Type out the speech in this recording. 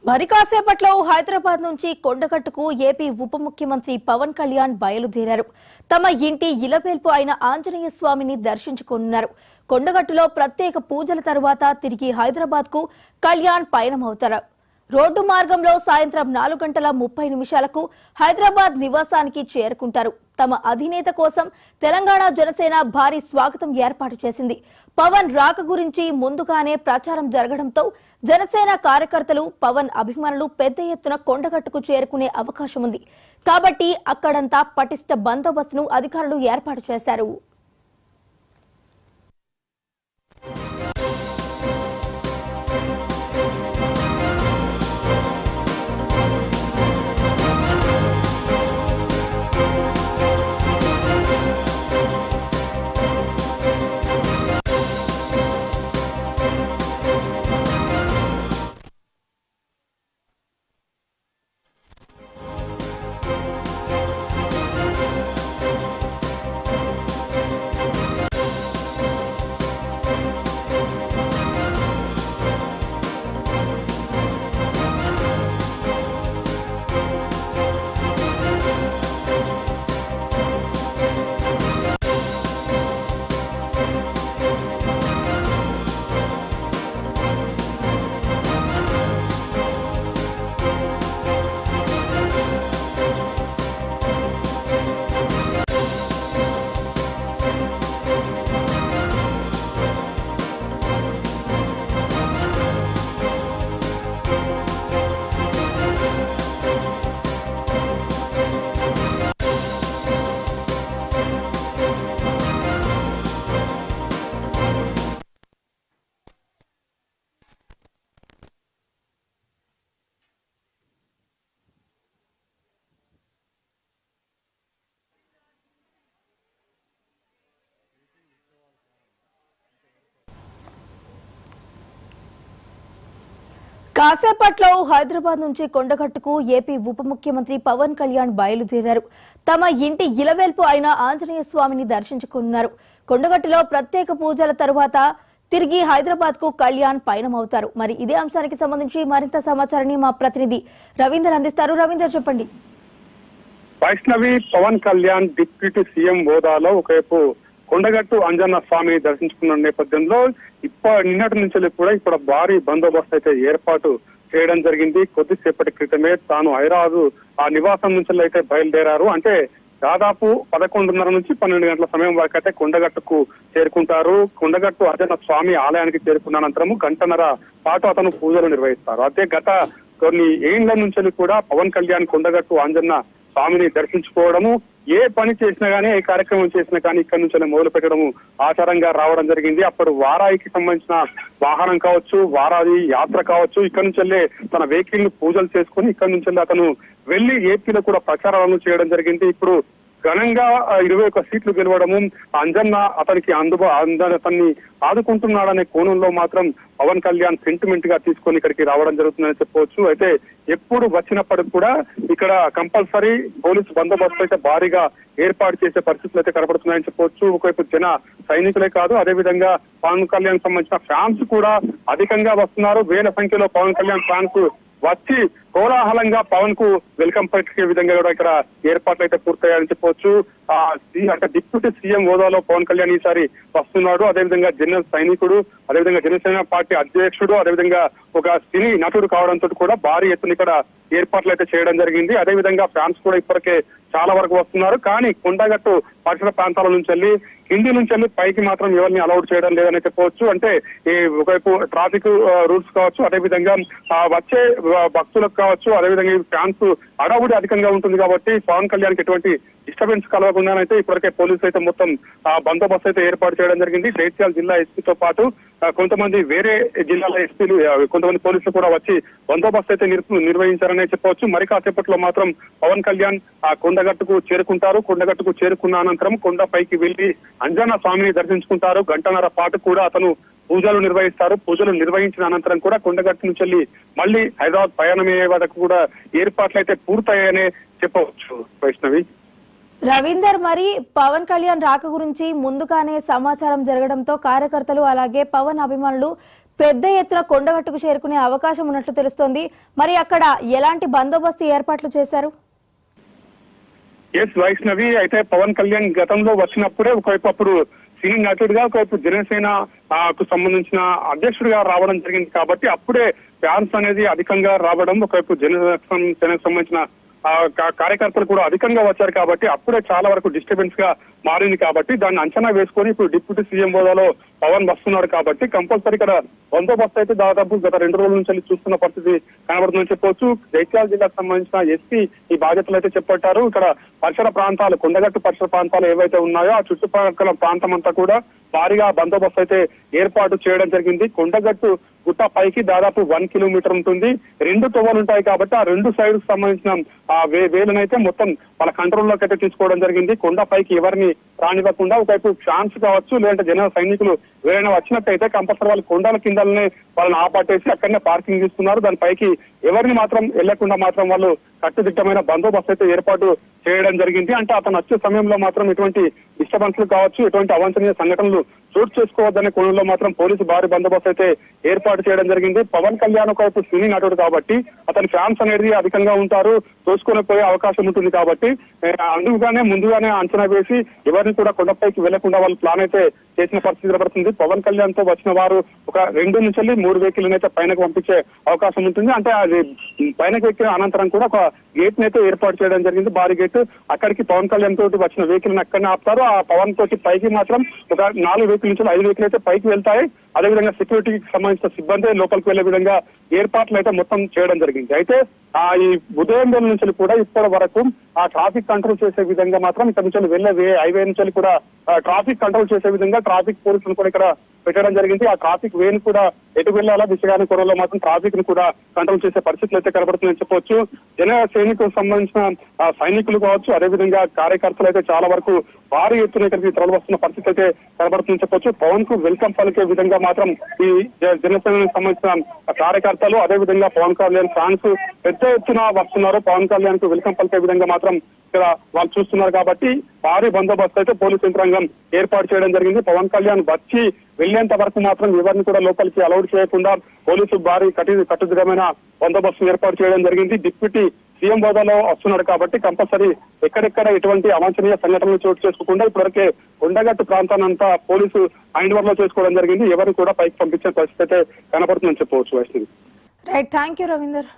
మరి కాసేపట్లో హైదరాబాద్ నుంచి కొండగట్టుకు ఏపీ ఉప ముఖ్యమంత్రి పవన్ కళ్యాణ్ బయలుదేరారు. తమ ఇంటి ఇలవేల్పు అయిన ఆంజనేయ స్వామిని దర్శించుకున్నారు. కొండగట్టులో ప్రత్యేక పూజల తరువాత తిరిగి హైదరాబాద్ కు కళ్యాణ్ పయనమవుతారు. రోడ్డు మార్గంలో సాయంత్రం 4:30 హైదరాబాద్ నివాసానికి చేరుకుంటారు. తమ అధినేత కోసం తెలంగాణ జనసేన భారీ స్వాగతం ఏర్పాటు చేసింది. పవన్ రాక గురించి ముందుగానే ప్రచారం జరగడంతో జనసేన కార్యకర్తలు, పవన్ అభిమానులు పెద్ద ఎత్తున కొండగట్టుకు చేరుకునే అవకాశం ఉంది. కాబట్టి అక్కడంతా పటిష్ట బందోబస్తును అధికారులు ఏర్పాటు చేశారు. కాసేపట్లో హైదరాబాద్ నుంచి కొండగట్టుకు ఏపీ ఉప ముఖ్యమంత్రి పవన్ కళ్యాణ్ బయలుదేరారు. తమ ఇంటి ఇలవేల్పు అయిన ఆంజనేయ స్వామిని దర్శించుకున్నారు. కొండగట్టులో ప్రత్యేక పూజల తరువాత తిరిగి హైదరాబాద్ కు కళ్యాణ్ పయనమవుతారు. మరి ఇదే అంశానికి సంబంధించి మరింత సమాచారాన్ని మా ప్రతినిధి రవీందర్ అందిస్తారు. రవీందర్, చెప్పండి. వైష్ణవి, పవన్ కళ్యాణ్ డిప్యూటీ సీఎం హోదాలో ఒకవైపు కొండగట్టు అంజన్న స్వామిని దర్శించుకున్న నేపథ్యంలో నిన్నటి నుంచి కూడా ఇక్కడ భారీ బందోబస్తు అయితే ఏర్పాటు చేయడం జరిగింది. కొద్దిసేపటి క్రితమే తాను హైదరాబాద్ ఆ నివాసం నుంచి అయితే బయలుదేరారు. అంటే దాదాపు 11:30 నుంచి 12 గంటల సమయం వరకు అయితే కొండగట్టుకు చేరుకుంటారు. కొండగట్టు అంజన్న స్వామి ఆలయానికి చేరుకున్న అనంతరం గంటన్నర పాటు అతను పూజలు నిర్వహిస్తారు. అయితే గత కొన్ని ఏళ్ల నుంచి కూడా పవన్ కళ్యాణ్ కొండగట్టు అంజన్న స్వామిని దర్శించుకోవడము, ఏ పని చేసినా గానీ, ఏ కార్యక్రమం చేసినా కానీ ఇక్కడ నుంచి మొదలు పెట్టడము ఆచారంగా రావడం జరిగింది. అప్పుడు వారాయికి సంబంధించిన వాహనం కావచ్చు, వారాది యాత్ర కావచ్చు, ఇక్కడ నుంచి తన వెహికల్ ను పూజలు చేసుకుని ఇక్కడ నుంచి అతను వెళ్లి ఏపీలో కూడా ప్రచారాలను చేయడం జరిగింది. ఇప్పుడు ఘనంగా 21 సీట్లు గెలవడము, అంజన్న అతనికి అతన్ని ఆదుకుంటున్నాడనే కోణంలో మాత్రం పవన్ కళ్యాణ్ సెంటిమెంట్ గా తీసుకొని ఇక్కడికి రావడం జరుగుతుందని చెప్పవచ్చు. అయితే ఎప్పుడు వచ్చినప్పటికి కూడా ఇక్కడ కంపల్సరీ పోలీసు బందోబస్తు అయితే భారీగా ఏర్పాటు చేసే పరిస్థితులు అయితే కనబడుతున్నాయని చెప్పవచ్చు. ఒకవైపు జన సైనికులే కాదు, అదేవిధంగా పవన్ కళ్యాణ్ సంబంధించిన ఫ్యాన్స్ కూడా అధికంగా వస్తున్నారు. వేల సంఖ్యలో పవన్ కళ్యాణ్ ఫ్యాన్స్ వచ్చి కోలాహలంగా పవన్ కు వెల్కమ్ పలికే విధంగా కూడా ఇక్కడ ఏర్పాట్లు అయితే పూర్తయ్యాయని చెప్పవచ్చు. అంటే డిప్యూటీ సీఎం హోదాలో పవన్ కళ్యాణ్ ఈసారి వస్తున్నాడు. అదేవిధంగా జనరల్ సైనికుడు, అదేవిధంగా జనసేన పార్టీ అధ్యక్షుడు, అదేవిధంగా ఒక సినీ నటుడు కావడంతో కూడా భారీ ఎత్తున ఇక్కడ ఏర్పాట్లు అయితే చేయడం జరిగింది. అదేవిధంగా ఫ్యాన్స్ కూడా ఇప్పటికే చాలా వరకు వస్తున్నారు. కానీ కొండగట్టు పరిసర ప్రాంతాల నుంచి కింది నుంచి పైకి మాత్రం ఎవరిని అలౌడ్ చేయడం లేదని చెప్పవచ్చు. అంటే ఈ ఒకవైపు ట్రాఫిక్ రూల్స్ కావచ్చు, అదేవిధంగా వచ్చే భక్తులకు కావచ్చు, అదేవిధంగా ఫ్యాన్స్ అడవుడి అధికంగా ఉంటుంది కాబట్టి పవన్ కళ్యాణ్ ఎటువంటి డిస్టర్బెన్స్ కలగకుండానైతే ఇప్పటికే పోలీసులు అయితే మొత్తం బందోబస్తు అయితే ఏర్పాటు చేయడం జరిగింది. జైత్యాల జిల్లా ఎస్పీతో పాటు కొంతమంది వేరే జిల్లాల ఎస్పీలు, కొంతమంది పోలీసులు కూడా వచ్చి బందోబస్తు అయితే నిర్వహించారనే చెప్పవచ్చు. మరి కాసేపట్లో మాత్రం పవన్ కళ్యాణ్ కొండగట్టుకు చేరుకుంటారు. కొండగట్టుకు చేరుకున్న అనంతరం కొండపైకి వెళ్లి అంజన్న స్వామిని దర్శించుకుంటారు. గంటన్నర పాటు కూడా అతను పూజలు నిర్వహిస్తారు. పూజలు నిర్వహించిన అనంతరం కూడా కొండగట్టు నుంచి మళ్ళీ హైదరాబాద్ ప్రయాణమయ్యే వరకు కూడా ఏర్పాట్లు అయితే పూర్తయ్యాయనే చెప్పవచ్చు. వైష్ణవి, రవీందర్, మరి పవన్ కళ్యాణ్ రాక గురించి ముందుగానే సమాచారం జరగడంతో కార్యకర్తలు అలాగే పవన్ అభిమానులు పెద్ద ఎత్తున కొండగట్టుకు చేరుకునే అవకాశం ఉన్నట్లు తెలుస్తోంది. మరి అక్కడ ఎలాంటి బందోబస్తు ఏర్పాట్లు చేశారు? ఎస్ వైష్ణవి, అయితే పవన్ కళ్యాణ్ గతంలో వచ్చినప్పుడే ఒకవైపు అప్పుడు సినీ నటుడిగా, ఒకవైపు జనసేన కు సంబంధించిన అధ్యక్షుడిగా రావడం జరిగింది కాబట్టి అప్పుడే ఫ్యాన్స్ అనేది అధికంగా రావడం, ఒకవైపు జనసేనకు సంబంధించిన కార్యకర్తలు కూడా అధికంగా వచ్చారు కాబట్టి అప్పుడే చాలా వరకు డిస్టర్బెన్స్ గా మారింది. కాబట్టి దాన్ని అంచనా వేసుకొని ఇప్పుడు డిప్యూటీ సీఎం హోదాలో పవన్ వస్తున్నాడు కాబట్టి కంపల్సరీ ఇక్కడ బందోబస్తు అయితే దాదాపు గత 2 రోజుల నుంచి చూస్తున్న పరిస్థితి కనబడుతుందని చెప్పవచ్చు. జైత్యాల జిల్లాకు సంబంధించిన ఎస్పీ ఈ బాధ్యతలు అయితే చేపట్టారు. ఇక్కడ పరిసర ప్రాంతాలు, కొండగట్టు పరిసర ప్రాంతాలు ఏవైతే ఉన్నాయో ఆ చుట్టుపక్కల ప్రాంతం అంతా కూడా భారీగా బందోబస్తు అయితే ఏర్పాటు చేయడం జరిగింది. కొండగట్టు గుట్ట పైకి దాదాపు 1 కిలోమీటర్ ఉంటుంది. 2 తొవ్వలు ఉంటాయి కాబట్టి ఆ 2 సైడ్స్ సంబంధించిన వేలనైతే మొత్తం వాళ్ళ కంట్రోల్లోకి అయితే తీసుకోవడం జరిగింది. కొండ పైకి ఎవరిని రానివ్వకుండా ఒకవైపు ఫ్యాన్స్ కావచ్చు, లేదంటే జన సైనికులు ఎవరైనా వచ్చినట్టయితే కంపల్సరీ వాళ్ళు కొండల కిందలనే వాళ్ళని ఆపట్టేసి అక్కడనే పార్కింగ్ తీసుకున్నారు. దానిపైకి ఎవరిని మాత్రం వెళ్లకుండా మాత్రం వాళ్ళు కట్టుదిట్టమైన బందోబస్తు అయితే ఏర్పాటు చేయడం జరిగింది. అంటే అతను వచ్చే సమయంలో మాత్రం ఎటువంటి డిస్టర్బెన్స్లు కావచ్చు, ఎటువంటి అవాంఛనీయ సంఘటనలు చోటు చేసుకోవద్దనే కోణంలో మాత్రం పోలీసు భారీ బందోబస్తు అయితే ఏర్పాటు చేయడం జరిగింది. పవన్ కళ్యాణ్ ఒకవైపు సినీ నటుడు కాబట్టి అతని ఫ్యాన్స్ అనేది అధికంగా ఉంటారు, తోసుకొని పోయే అవకాశం ఉంటుంది కాబట్టి అందుకుగానే ముందుగానే అంచనా వేసి ఎవరిని కూడా కొండపైకి వెళ్లకుండా వాళ్ళు ప్లాన్ అయితే చేసిన పరిస్థితి కనబడుతుంది. పవన్ కళ్యాణ్ తో వచ్చిన వారు ఒక 2 నుంచి 3 వెహికల్ అయితే పైనకు పంపించే అవకాశం ఉంటుంది. అంటే అది పైనకు ఎక్కిన అనంతరం కూడా ఒక గేట్ అయితే ఏర్పాటు చేయడం జరిగింది, భారీ గేట్. అక్కడికి పవన్ కళ్యాణ్ తోటి వచ్చిన వెహికల్ అక్కడనే ఆపుతారు. ఆ పవన్ తోటి పైకి మాత్రం ఒక 4 వెహికల్ నుంచి 5 వెహికల్ అయితే పైకి వెళ్తాయి. అదేవిధంగా సెక్యూరిటీకి సంబంధించిన సిబ్బంది లోపలికి వెళ్లే విధంగా ఏర్పాట్లు అయితే మొత్తం చేయడం జరిగింది. అయితే ఈ ఉదయం వేళ నుంచి కూడా ఇప్పటి వరకు ఆ ట్రాఫిక్ కంట్రోల్ చేసే విధంగా మాత్రం ఇక్కడ నుంచి వెళ్ళే హైవే నుంచి కూడా ట్రాఫిక్ కంట్రోల్ చేసే విధంగా ట్రాఫిక్ పోలీసులు కూడా ఇక్కడ పెట్టడం జరిగింది. ఆ ట్రాఫిక్ వేని కూడా ఎటు వెళ్లాలా దిశగాని కొరలో మాత్రం ట్రాఫిక్ ని కూడా కంట్రోల్ చేసే పరిస్థితులు అయితే కనబడుతుందని చెప్పొచ్చు. జన సైనికులకు సంబంధించిన సైనికులు కావచ్చు, అదేవిధంగా కార్యకర్తలు అయితే చాలా వరకు భారీ ఎత్తున ఇక్కడికి తరలి వస్తున్న పరిస్థితి అయితే కనబడుతుందని చెప్పొచ్చు. పవన్ కు వెల్కమ్ పలికే విధంగా మాత్రం ఈ జనసేనకు సంబంధించిన కార్యకర్తలు, అదేవిధంగా పవన్ కళ్యాణ్ ఫ్యాన్స్ పెద్ద ఎత్తున వస్తున్నారు. పవన్ కళ్యాణ్ కు వెల్కమ్ పలికే విధంగా మాత్రం ఇక్కడ వాళ్ళు చూస్తున్నారు కాబట్టి భారీ బందోబస్తు అయితే పోలీసు యంత్రాంగం ఏర్పాటు చేయడం జరిగింది. పవన్ కళ్యాణ్ వచ్చి వెళ్లేంత వరకు మాత్రం ఎవరిని కూడా లోపలికి అలౌడ్ చేయకుండా పోలీసు భారీ కట్టుదిట్టమైన బందోబస్తు ఏర్పాటు చేయడం జరిగింది. డిప్యూటీ సీఎం హోదాలో వస్తున్నాడు కాబట్టి కంపల్సరీ ఎక్కడెక్కడ ఎటువంటి అవాంఛనీయ సంఘటనలు చోటు చేసుకోకుండా ఇప్పటివరకే కొండగట్టు ప్రాంతాన్నంతా పోలీసు హ్యాండ్ ఓవర్ లో చేసుకోవడం జరిగింది. ఎవరిని కూడా పైకి పంపించే పరిస్థితి అయితే కనబడుతుందని చెప్పవచ్చు. Vaishnavi, right, thank you Ravinder.